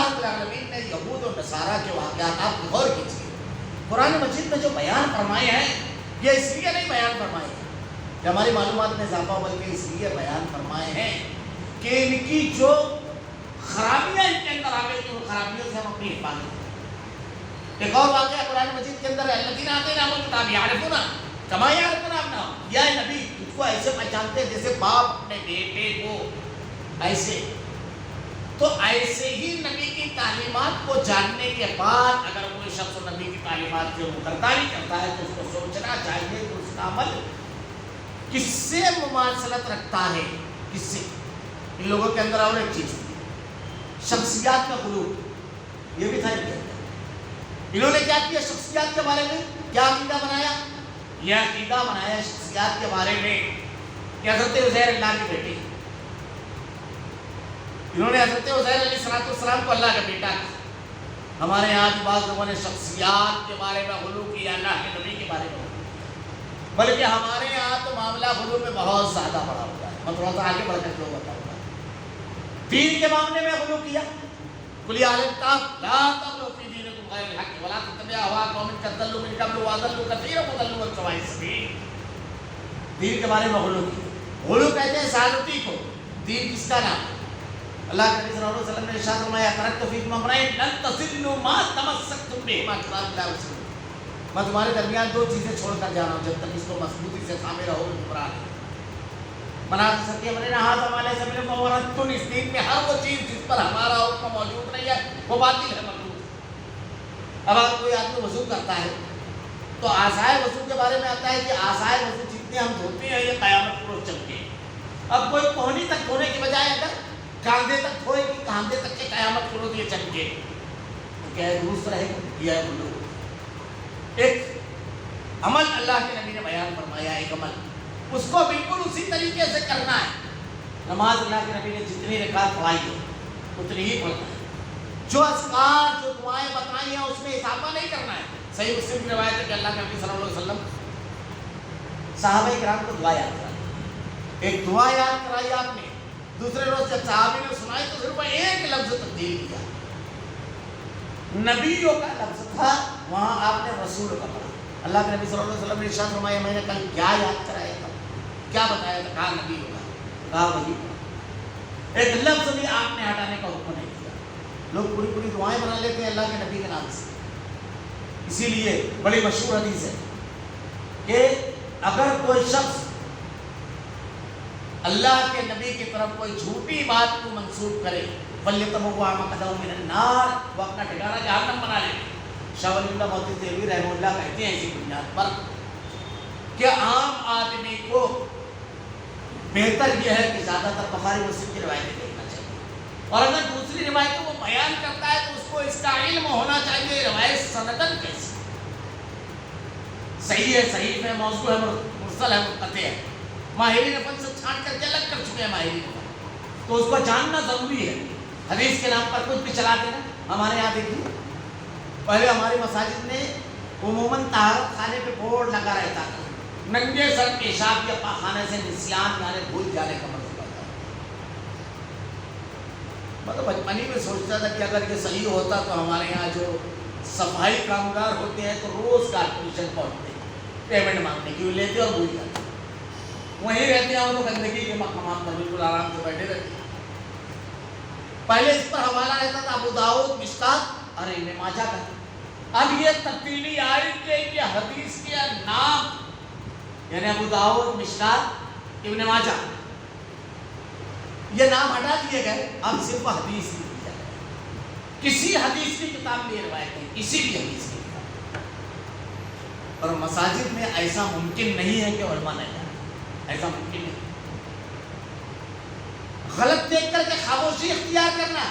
اللہ رب العالمین نے یہود و نصارہ کے واقعات آپ غور کیجیے، قرآن مجید میں جو بیان فرمائے ہیں یہ اس لیے نہیں بیان فرمائے ہیں کہ ہماری معلومات میں اضافہ ہو، بلکہ اس لیے بیان فرمائے ہیں کہ ان کی جو خرابیاں ان کے اندر آ گئی تھی، ان خرابیوں سے ہم اپنی حفاظت کریں۔ ایک اور واقعہ قرآن مجید کے اندر الذین آتیناہم الکتاب یعرفون کما یعرفون ابناءہم، یا نبی تجھ کو ایسے پہچانتے ہیں جیسے باپ اپنے بیٹے کو، ایسے تو ایسے ہی نبی کی تعلیمات کو جاننے کے بعد اگر کوئی شخص نبی کی تعلیمات کے مقرری کرتا ہے تو اس کو سوچنا چاہیے کہ اس کا عمل کس سے مماثلت رکھتا ہے، کس سے۔ ان لوگوں کے اندر اور ایک چیز شخصیات کا غلو، یہ بھی تھا ان کے اندر۔ انہوں نے کیا کیا شخصیات کے بارے میں؟ کیا عقیدہ بنایا؟ یہ عقیدہ بنایا شخصیات کے بارے میں کہ حضرت عزیر اللہ کے بیٹے، انہوں نے حضرت عزیر علیہ السلام کو اللہ کا بیٹا کہا۔ ہمارے یہاں کی بعض لوگوں نے شخصیات کے بارے میں غلو کیا، اللہ کے نبی کے بارے میں، بلکہ ہمارے یہاں تو معاملہ غلو میں بہت زیادہ بڑا ہوتا ہے۔ میں تھوڑا سا آگے بڑھ کر کے بتاؤں گا۔ دین کے معاملے میں غلو کیا، قل یا اہل الکتاب لا تغلوا فی دینکم غیر الحق ولا تتبعوا اہواء قوم قد ضلوا من قبل واضلوا کثیرا وضلوا عن سواء السبیل۔ دین کے بارے میں غلو کیا، غلو کہتے ہیں زیادتی کو۔ دین کس کا نام ہے؟ اللہ کے نبی صلی اللہ علیہ وسلم نے ارشاد فرمایا ترکت فیکم امرین لن تضلوا ما تمسکتم بہما کتاب اللہ و سنت۔ میں تمہارے درمیان دو چیزیں چھوڑ کر جا رہا ہوں، جب تک اس کو مضبوطی سے تھامے رہو گے گمراہ نہیں۔ مناظر سکتے امرین ہاتھ ہمارے سبیل فورتن، اس دین میں ہر وہ چیز جس پر ہمارا حکم موجود نہیں ہے وہ باطل ہے، مردود۔ اب اگر کوئی آدمی وضو کرتا ہے تو آسائے وضو کے بارے میں آتا ہے کہ آسائے وضو جتنے ہم دھوتے ہیں یہ قیامت کو روز چمکے۔ اب کوئی کوہنی تک دھونے کے بجائے اگر کاندھے تک دھوئے کہ کاندھے تک کے قیامت کو روز یہ چمکے تو کیا ہے درست رہے گا؟ یہ ہے غلو۔ ایک عمل اللہ کے نبی نے بیان فرمایا، ایک عمل اس کو بالکل اسی طریقے سے کرنا ہے۔ نماز اللہ کے نبی نے جتنی رکعت پڑھائی ہے اتنی ہی پڑھنا ہے۔ جو اذکار جو دعائیں بتائی ہیں اس میں اضافہ نہیں کرنا ہے۔ صحیح مسلم کی روایت ہے کہ اللہ کے نبی صلی اللہ علیہ وسلم صحابہ کرام کو دعا یاد کرائی، ایک دعا یاد کرائی آپ نے، دوسرے روز جب صحابی نے سنائی تو صرف ایک لفظ تبدیل کیا، نبیوں کا لفظ تھا وہاں آپ نے رسول کا پڑھا۔ اللہ کے نبی صلی اللہ علیہ وسلم نے ارشاد فرمایا میں نے کل کیا یاد کرایا تھا، کیا بتایا تھا؟ کہا نبی ہوگا، کہا وہی۔ ایک لفظ بھی آپ نے ہٹانے کا حکم نہیں کیا۔ لوگ پوری پوری دعائیں بنا لیتے ہیں اللہ کے نبی کے نام سے۔ اسی لیے بڑی مشہور حدیث ہے کہ اگر کوئی شخص اللہ کے نبی کی طرف کوئی جھوٹی بات کو منسوب کرے فَلْيَتَبَوَّأْ مَقْعَدَهُ مِنَ النَّارِ، وہ اپنا ٹھکانہ جہنم بنا لے۔ شاہ ولی اللہ محدث دہلوی رحمہ اللہ کہتے ہیں اسی بنیاد پر کہ عام آدمی کو بہتر یہ ہے کہ زیادہ تر بخاری مسلم کی روایتیں دیکھنا چاہیے، اور اگر دوسری روایتوں کو بیان کرتا ہے تو اس کو اس کا علم ہونا چاہیے روایت سندن کیسی، صحیح ہے، صحیح ہے، موضوع ہے، مرسل ہے، منقطع ہے۔ ماہرین فن سے چھانٹ کر کے الگ کر چکے ہیں ماہرین فن، تو اس کو جاننا ضروری ہے۔ حدیث کے نام پر کچھ بھی چلا دینا۔ ہمارے یہاں دیکھیے پہلے ہماری مساجد میں عموماً طہارت خانے پہ بورڈ لگا رہتا تھا ننگے سر پیشاب یا پاخانے سے نسیان یعنی بھول جانے کا مطلب تھا۔ مطلب بچپنی میں سوچتا تھا کہ اگر یہ صحیح ہوتا تو ہمارے یہاں جو صفائی کامگار ہوتے ہیں تو روز کارپوریشن پہنچتے پیمنٹ مانگنے کی، لیتے اور بھول جاتے، وہیں رہتے ہیں اور وہ گندگی کے مقامات پر بالکل آرام سے بیٹھے رہتے ہیں۔ پہلے اس پر حوالہ رہتا تھا ابو داؤد، مشکات اور ابن ماجہ کا۔ اب یہ تبدیلی آئی کہ حدیث کے نام یعنی ابو داؤد، مشکات، ابن ماجہ یہ نام ہٹا دیے گئے، اب صرف حدیث کی جائے، کسی حدیث کی کتاب میں یہ روایت نہیں، کسی بھی حدیث کی کتاب۔ اور مساجد میں ایسا ممکن نہیں ہے کہ علماء نہیں جانے، ایسا ممکن نہیں۔ غلط دیکھ کر کے خاموشی اختیار کرنا